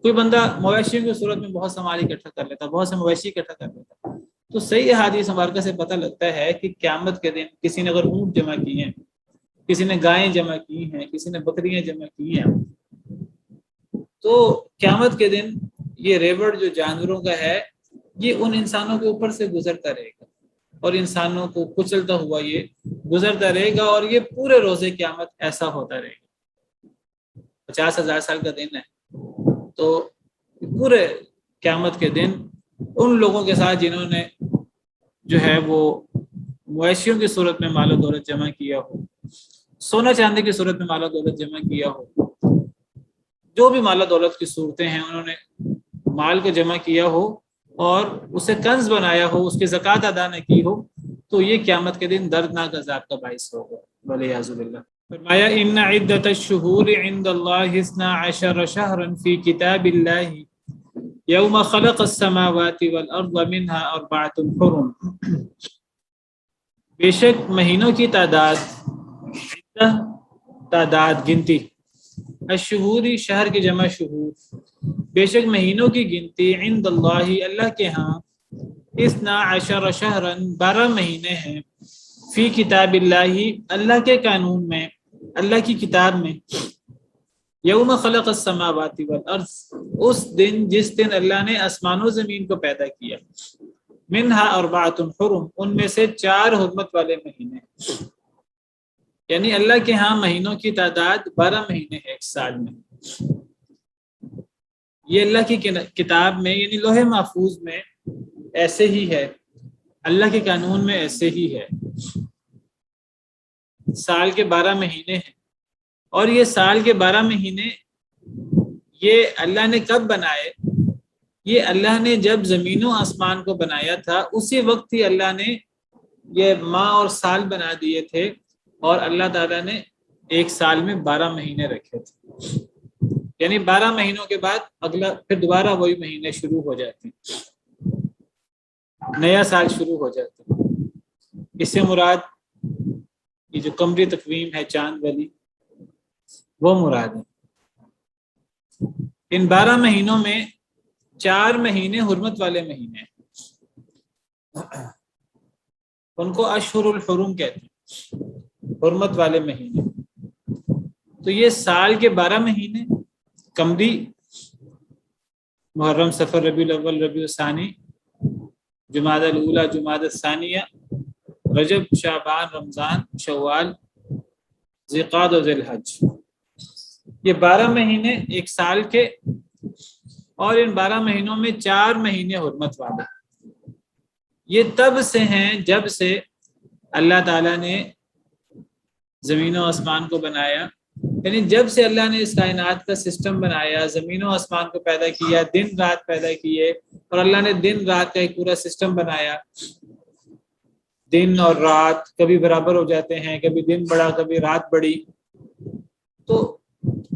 کوئی بندہ مویشیوں کی صورت میں بہت سا مال اکٹھا کر لیتا، بہت سے مویشی اکٹھا کر لیتا، تو صحیح احادیث مبارکہ سے پتہ لگتا ہے کہ قیامت کے دن کسی نے اگر اونٹ جمع کی ہیں، کسی نے گائیں جمع کی ہیں، کسی نے بکریاں جمع کی ہیں، تو قیامت کے دن یہ ریوڑ جو جانوروں کا ہے یہ ان انسانوں کے اوپر سے گزرتا رہے گا اور انسانوں کو کچلتا ہوا یہ گزرتا رہے گا، اور یہ پورے روزے قیامت ایسا ہوتا رہے گا۔ 50,000 سال کا دن ہے، تو پورے قیامت کے دن ان لوگوں کے ساتھ جنہوں نے جو ہے وہ مویشیوں کی صورت میں مال و دولت جمع کیا ہو، سونا چاندی کی صورت میں مال و دولت جمع کیا ہو، جو بھی مال و دولت کی صورتیں ہیں، انہوں نے مال کو جمع کیا ہو اور اسے کنز بنایا ہو، اس کی زکوٰۃ ادا نہ کی ہو، تو یہ قیامت کے دن دردناک عذاب کا باعث ہوگا، والعیاذ باللہ۔ فرمایا ان عدت الشہور عند اللہ 12 شہرا فی کتاب اللہ یوم خلق السماوات والارض منها 4 حرم، بے شک مہینوں کی تعداد گنتی، الشہوری شہر کی جمع شہور، بے شک مہینوں کی گنتی عند اللہ اللہ کے ہاں 12 شہرا 12 مہینے ہیں، فی کتاب اللہ اللہ کے قانون میں، اللہ کی کتاب میں، یوم خلق السماوات والارض اس دن جس دن اللہ نے آسمان و زمین کو پیدا کیا، منہا 4 حرم ان میں سے 4 حرمت والے مہینے، یعنی اللہ کے ہاں مہینوں کی تعداد 12 مہینے ہے ایک سال میں۔ یہ اللہ کی کتاب میں یعنی لوح محفوظ میں ایسے ہی ہے، اللہ کے قانون میں ایسے ہی ہے، سال کے 12 مہینے ہیں۔ اور یہ سال کے 12 مہینے یہ اللہ نے کب بنائے؟ یہ اللہ نے جب زمین و آسمان کو بنایا تھا اسی وقت ہی اللہ نے یہ ماہ اور سال بنا دیے تھے، اور اللہ تعالیٰ نے ایک سال میں 12 مہینے رکھے تھے، یعنی 12 مہینوں کے بعد اگلا پھر دوبارہ وہی مہینے شروع ہو جاتے ہیں، نیا سال شروع ہو جاتا ہے۔ اس سے مراد یہ جو قمری تقویم ہے چاند والی وہ مراد ہے۔ ان 12 مہینوں میں 4 مہینے حرمت والے مہینے، ان کو اشہر الحرم کہتے ہیں، حرمت والے مہینے۔ تو یہ سال کے 12 مہینے قمری، محرم، صفر، ربیع الاول، ربیع الثانی، جمادی الاولی، جمادی الثانیہ، رجب، شعبان، رمضان، شوال، ذی القعدہ اور ذی الحج، یہ 12 مہینے ایک سال کے، اور ان 12 مہینوں میں 4 مہینے حرمت والے۔ یہ تب سے ہیں جب سے اللہ تعالیٰ نے زمین و آسمان کو بنایا، یعنی جب سے اللہ نے اس کائنات کا سسٹم بنایا، زمین و آسمان کو پیدا کیا، دن رات پیدا کیے، اور اللہ نے دن رات کا ایک پورا سسٹم بنایا، دن اور رات کبھی برابر ہو جاتے ہیں، کبھی دن بڑا کبھی رات بڑی، تو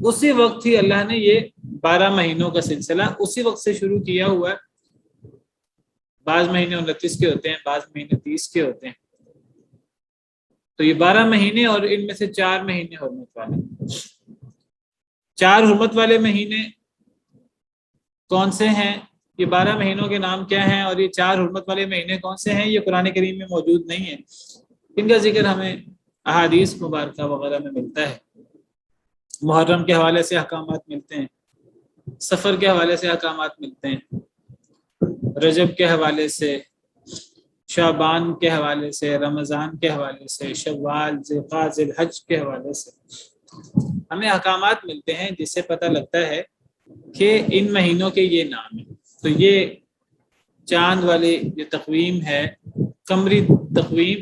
اسی وقت ہی اللہ نے یہ 12 مہینوں کا سلسلہ اسی وقت سے شروع کیا ہوا ہے۔ بعض مہینے 29 کے ہوتے ہیں، بعض مہینے 30 کے ہوتے ہیں، تو یہ 12 مہینے اور ان میں سے 4 مہینے حرمت والے. 4 حرمت والے مہینے کون سے ہیں؟ یہ 12 مہینوں کے نام کیا ہیں اور یہ 4 حرمت والے مہینے کون سے ہیں؟ یہ قرآن کریم میں موجود نہیں ہے. ان کا ذکر ہمیں احادیث مبارکہ وغیرہ میں ملتا ہے. محرم کے حوالے سے احکامات ملتے ہیں، سفر کے حوالے سے احکامات ملتے ہیں، رجب کے حوالے سے، شعبان کے حوالے سے، رمضان کے حوالے سے، شوال، ذوالقعدہ، ذوالحج کے حوالے سے ہمیں احکامات ملتے ہیں، جس سے پتہ لگتا ہے کہ ان مہینوں کے یہ نام ہیں. تو یہ چاند والی جو تقویم ہے، قمری تقویم،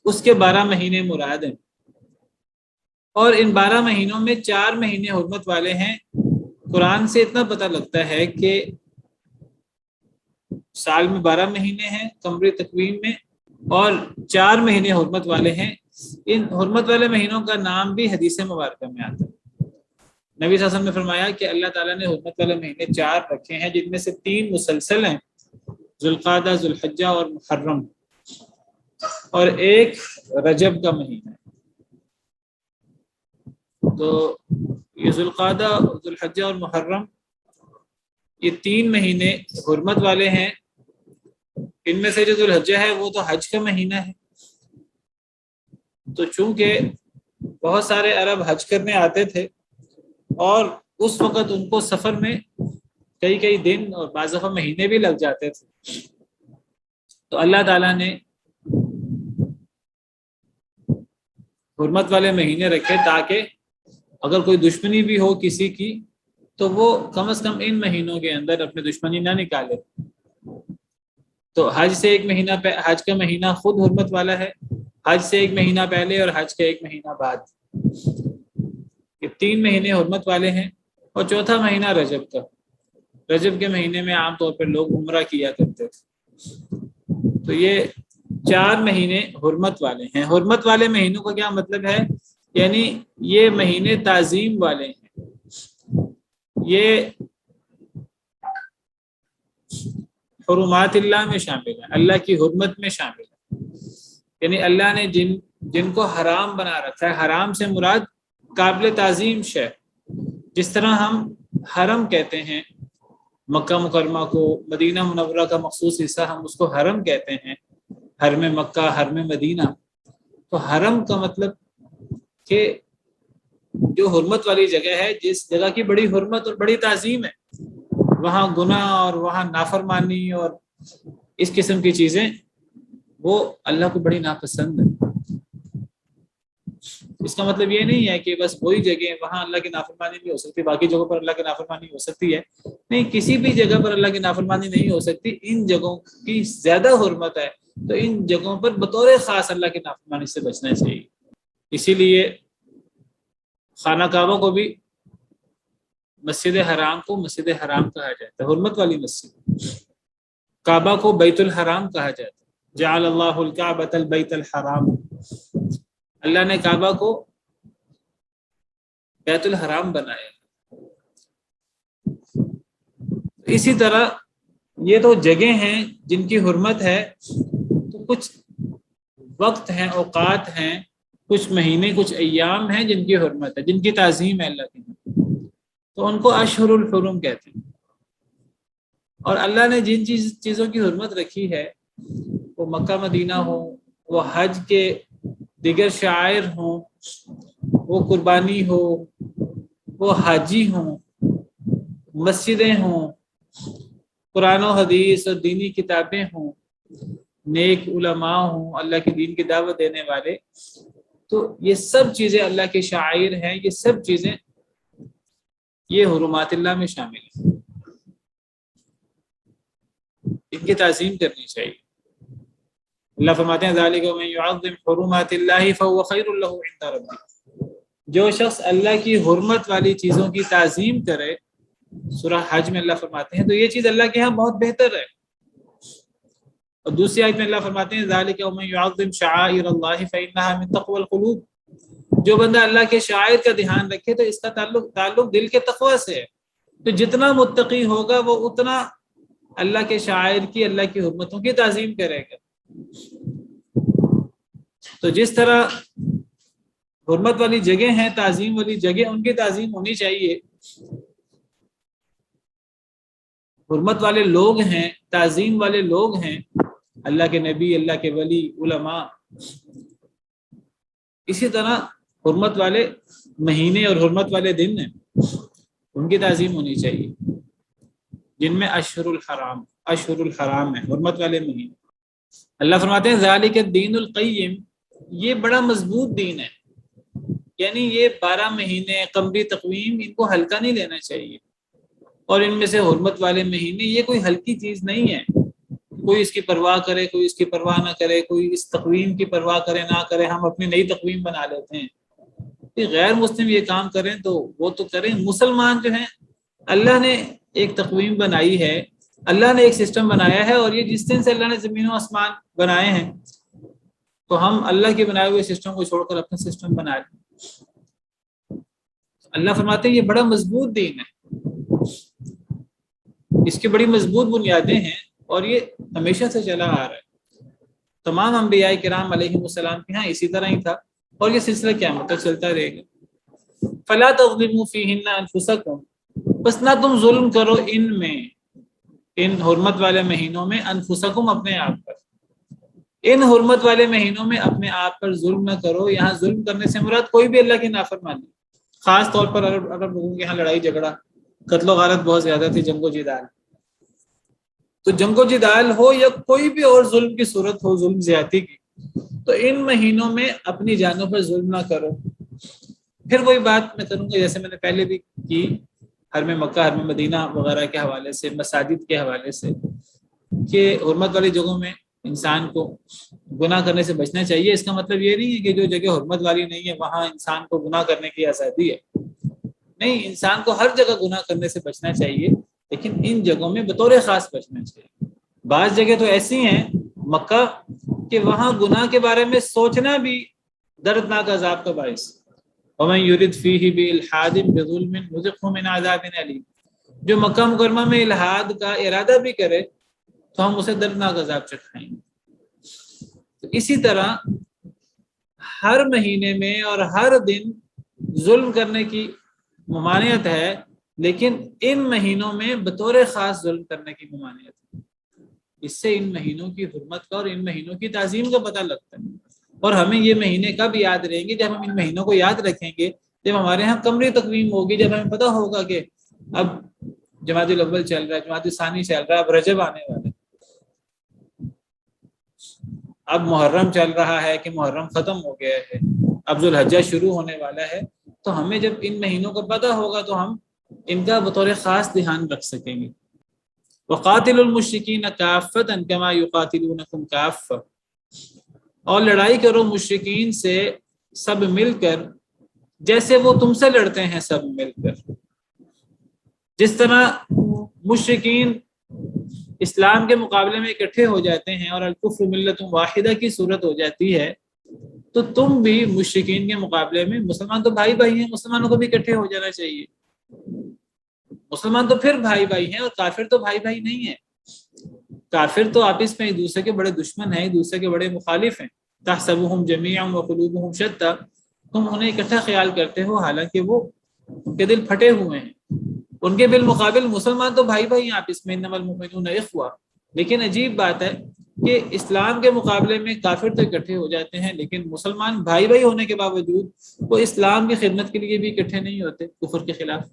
اس کے 12 مہینے مراد ہیں. اور ان 12 مہینوں میں 4 مہینے حرمت والے ہیں. قرآن سے اتنا پتہ لگتا ہے کہ سال میں 12 مہینے ہیں قمری تقویم میں، اور 4 مہینے حرمت والے ہیں. ان حرمت والے مہینوں کا نام بھی حدیث مبارکہ میں آتا ہے. نبی صلی اللہ علیہ وسلم نے فرمایا کہ اللہ تعالیٰ نے حرمت والے مہینے 4 رکھے ہیں، جن میں سے 3 مسلسل ہیں، ذوالقعدہ، ذوالحجہ اور محرم، اور ایک رجب کا مہینہ ہے. تو یہ ذوالقعدہ، ذوالحجہ اور محرم، یہ 3 مہینے حرمت والے ہیں. ان میں سے جو ذوالحجہ ہے وہ تو حج کا مہینہ ہے. تو چونکہ بہت سارے عرب حج کرنے آتے تھے اور اس وقت ان کو سفر میں کئی دن اور بعض دفعہ مہینے بھی لگ جاتے تھے، تو اللہ تعالیٰ نے حرمت والے مہینے رکھے تاکہ اگر کوئی دشمنی بھی ہو کسی کی تو وہ کم از کم ان مہینوں کے اندر اپنی دشمنی نہ نکالے. تو حج سے 1 مہینہ حج کا مہینہ خود حرمت والا ہے، حج سے 1 مہینہ پہلے اور حج کے 1 مہینہ بعد، یہ 3 مہینے حرمت والے ہیں. اور چوتھا مہینہ رجب کا. رجب کے مہینے میں عام طور پر لوگ عمرہ کیا کرتے تھے. تو یہ 4 مہینے حرمت والے ہیں. حرمت والے مہینوں کا کیا مطلب ہے؟ یعنی یہ مہینے تعظیم والے ہیں، یہ حرمات اللہ میں شامل ہے، اللہ کی حرمت میں شامل ہے. یعنی اللہ نے جن کو حرام بنا رکھا ہے، حرام سے مراد قابل تعظیم شے. جس طرح ہم حرم کہتے ہیں مکہ مکرمہ کو، مدینہ منورہ کا مخصوص حصہ ہم اس کو حرم کہتے ہیں، حرم مکہ، حرم مدینہ. تو حرم کا مطلب کہ جو حرمت والی جگہ ہے، جس جگہ کی بڑی حرمت اور بڑی تعظیم ہے، وہاں گناہ اور وہاں نافرمانی اور اس قسم کی چیزیں وہ اللہ کو بڑی ناپسند ہے. اس کا مطلب یہ نہیں ہے کہ بس وہی جگہ وہاں اللہ کی نافرمانی نہیں ہو سکتی، باقی جگہوں پر اللہ کی نافرمانی ہو سکتی ہے. نہیں، کسی بھی جگہ پر اللہ کی نافرمانی نہیں ہو سکتی. ان جگہوں کی زیادہ حرمت ہے تو ان جگہوں پر بطور خاص اللہ کی نافرمانی سے بچنا چاہیے. اسی لیے خانہ کعبہ کو بھی مسجد حرام کو مسجد حرام کہا جاتا ہے، حرمت والی مسجد. کعبہ کو بیت الحرام کہا جاتا ہے. جعل اللہ الکعبۃ البیت الحرام، اللہ نے کعبہ کو بیت الحرام بنایا. اسی طرح یہ تو جگہ ہیں جن کی حرمت ہے، تو کچھ وقت ہیں، اوقات ہیں، کچھ مہینے، کچھ ایام ہیں جن کی حرمت ہے، جن کی تعظیم ہے اللہ کی، تو ان کو اشہر الحرم کہتے ہیں. اور اللہ نے جن چیزوں کی حرمت رکھی ہے، وہ مکہ مدینہ ہو، وہ حج کے دیگر شعائر ہوں، وہ قربانی ہو، وہ حاجی ہوں، مسجدیں ہوں، قرآن و حدیث اور دینی کتابیں ہوں، نیک علماء ہوں، اللہ کے دین کی دعوت دینے والے، تو یہ سب چیزیں اللہ کے شعائر ہیں. یہ سب چیزیں یہ حرمات اللہ میں شامل ہیں، ان کی تعظیم کرنی چاہیے. اللہ فرماتے ہیں ذالک ومن یعظم حرمات اللہ فهو خیر له عند ربہ. جو شخص اللہ کی حرمت والی چیزوں کی تعظیم کرے، سورہ حج میں اللہ فرماتے ہیں، تو یہ چیز اللہ کے ہاں بہت بہتر ہے. اور دوسری آیت میں اللہ فرماتے ہیں ذالک ومن یعظم شعائر اللہ فانها من تقوی القلوب. جو بندہ اللہ کے شعائر کا دھیان رکھے تو اس کا تعلق دل کے تقوی سے ہے. تو جتنا متقی ہوگا وہ اتنا اللہ کے شعائر کی، اللہ کی حرمتوں کی تعظیم کرے گا. تو جس طرح حرمت والی جگہ ہیں، تعظیم والی جگہ، ان کی تعظیم ہونی چاہیے. حرمت والے لوگ ہیں، تعظیم والے لوگ ہیں، اللہ کے نبی، اللہ کے ولی، علماء. اسی طرح حرمت والے مہینے اور حرمت والے دن ہیں، ان کی تعظیم ہونی چاہیے، جن میں اشہر الحرام ہے، حرمت والے مہینے. اللہ فرماتے ہیں ذالک الدین القیم، یہ بڑا مضبوط دین ہے. یعنی یہ 12 مہینے قمری تقویم، ان کو ہلکا نہیں لینا چاہیے. اور ان میں سے حرمت والے مہینے یہ کوئی ہلکی چیز نہیں ہے. کوئی اس کی پرواہ کرے، کوئی اس کی پرواہ نہ کرے، کوئی اس تقویم کی پرواہ کرے نہ کرے، ہم اپنی نئی تقویم بنا لیتے ہیں. کہ غیر مسلم یہ کام کریں تو وہ تو کریں. مسلمان جو ہیں، اللہ نے ایک تقویم بنائی ہے، اللہ نے ایک سسٹم بنایا ہے، اور یہ جس دن سے اللہ نے زمین و آسمان بنائے ہیں تو ہم اللہ کے بنائے ہوئے سسٹم کو چھوڑ کر اپنا سسٹم بنا لیں. اللہ فرماتے ہیں یہ بڑا مضبوط دین ہے، اس کی بڑی مضبوط بنیادیں ہیں، اور یہ ہمیشہ سے چلا آ رہا ہے. تمام انبیاء کرام علیہ السلام کے ہاں اسی طرح ہی تھا، اور یہ سلسلہ قیامت تک چلتا رہے گا. فلا تظلموا فیہن انفسکم، بس نہ تم ظلم کرو ان میں، ان حرمت والے مہینوں میں، انفسکم اپنے آپ پر. ان حرمت والے مہینوں میں اپنے آپ پر ظلم نہ کرو. یہاں ظلم کرنے سے مراد کوئی بھی اللہ کی نافرمانی. خاص طور پر عرب لوگوں کے یہاں لڑائی جھگڑا، قتل و غارت بہت زیادہ تھی، جنگ و جدال. تو جنگ و جدال ہو یا کوئی بھی اور ظلم کی صورت ہو، ظلم زیادتی کی، تو ان مہینوں میں اپنی جانوں پر ظلم نہ کرو. پھر وہی بات میں کروں گا جیسے میں نے پہلے بھی کی، حرم مکہ، حرم مدینہ وغیرہ کے حوالے سے، مساجد کے حوالے سے، کہ حرمت والی جگہوں میں انسان کو گناہ کرنے سے بچنا چاہیے. اس کا مطلب یہ نہیں ہے کہ جو جگہ حرمت والی نہیں ہے وہاں انسان کو گناہ کرنے کی آزادی ہے. نہیں، انسان کو ہر جگہ گناہ کرنے سے بچنا چاہیے، لیکن ان جگہوں میں بطور خاص بچنا چاہیے. بعض جگہ تو ایسی ہیں مکہ کہ وہاں گناہ کے بارے میں سوچنا بھی دردناک عذاب کا باعث. وَمَن يُرِدْ فِيهِ بِإِلْحَادٍ بِظُلْمٍ نُذِقْهُ مِنْ عَذَابٍ أَلِيمٍ، جو مکہ مکرمہ میں الحاد کا ارادہ بھی کرے تو ہم اسے دردناک عذاب چکھائیں گے. تو اسی طرح ہر مہینے میں اور ہر دن ظلم کرنے کی ممانعت ہے، لیکن ان مہینوں میں بطور خاص ظلم کرنے کی ممانعت ہے. اس سے ان مہینوں کی حرمت کا اور ان مہینوں کی تعظیم کا پتہ لگتا ہے. اور ہمیں یہ مہینے کب یاد رہیں گے؟ جب ہم ان مہینوں کو یاد رکھیں گے، جب ہمارے ہاں قمری تقویم ہوگی، جب ہمیں پتہ ہوگا کہ اب جمادی الاول چل رہا ہے، جمادی ثانی چل رہا ہے، اب رجب آنے والا ہے، اب محرم چل رہا ہے کہ محرم ختم ہو گیا ہے، اب ذوالحجہ شروع ہونے والا ہے. تو ہمیں جب ان مہینوں کا پتہ ہوگا تو ہم ان کا بطور خاص دھیان رکھ سکیں گے. وَقَاتِلُوا الْمُشْرِكِينَ كَافَّةً كَمَا يُقَاتِلُونَكُمْ كَافَّةً، اور لڑائی کرو مشرکین سے سب مل کر، جیسے وہ تم سے لڑتے ہیں سب مل کر. جس طرح مشرکین اسلام کے مقابلے میں اکٹھے ہو جاتے ہیں اور الکفر ملت واحدہ کی صورت ہو جاتی ہے، تو تم بھی مشرکین کے مقابلے میں، مسلمان تو بھائی بھائی ہیں، مسلمانوں کو بھی اکٹھے ہو جانا چاہیے. مسلمان تو پھر بھائی بھائی ہیں، اور کافر تو بھائی بھائی نہیں ہیں. کافر تو آپس میں ایک دوسرے کے بڑے دشمن ہیں، ایک دوسرے کے بڑے مخالف ہیں. تحسبهم جميعا وقلوبهم شتى، تم انہیں اکٹھا خیال کرتے ہو حالانکہ وہ ان کے دل پھٹے ہوئے ہیں. ان کے بالمقابل مسلمان تو بھائی بھائی ہیں آپس میں، انما المؤمنون اخوہ. لیکن عجیب بات ہے کہ اسلام کے مقابلے میں کافر تو اکٹھے ہو جاتے ہیں، لیکن مسلمان بھائی بھائی ہونے کے باوجود وہ اسلام کی خدمت کے لیے بھی اکٹھے نہیں ہوتے، کفر کے خلاف.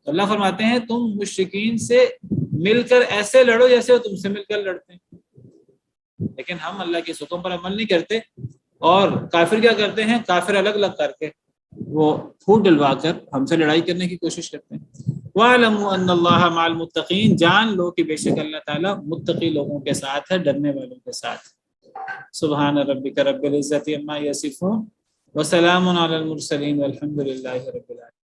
اللہ فرماتے ہیں تم مشرکین سے مل کر ایسے لڑو جیسے وہ تم سے مل کر لڑتے ہیں. لیکن ہم اللہ کے حکم پر عمل نہیں کرتے، اور کافر کیا کرتے ہیں؟ کافر الگ الگ کر کے وہ پھوٹ ڈلوا کر ہم سے لڑائی کرنے کی کوشش کرتے ہیں. وَاعْلَمُوا أَنَّ اللَّهَ مَعَ الْمُتَّقِينَ، جان لو کہ بے شک اللہ تعالیٰ متقی لوگوں کے ساتھ ہے، ڈرنے والوں کے ساتھ. سبحان ربک رب العزۃ عما یصفون وسلام علی المرسلین والحمد للہ رب العالمین.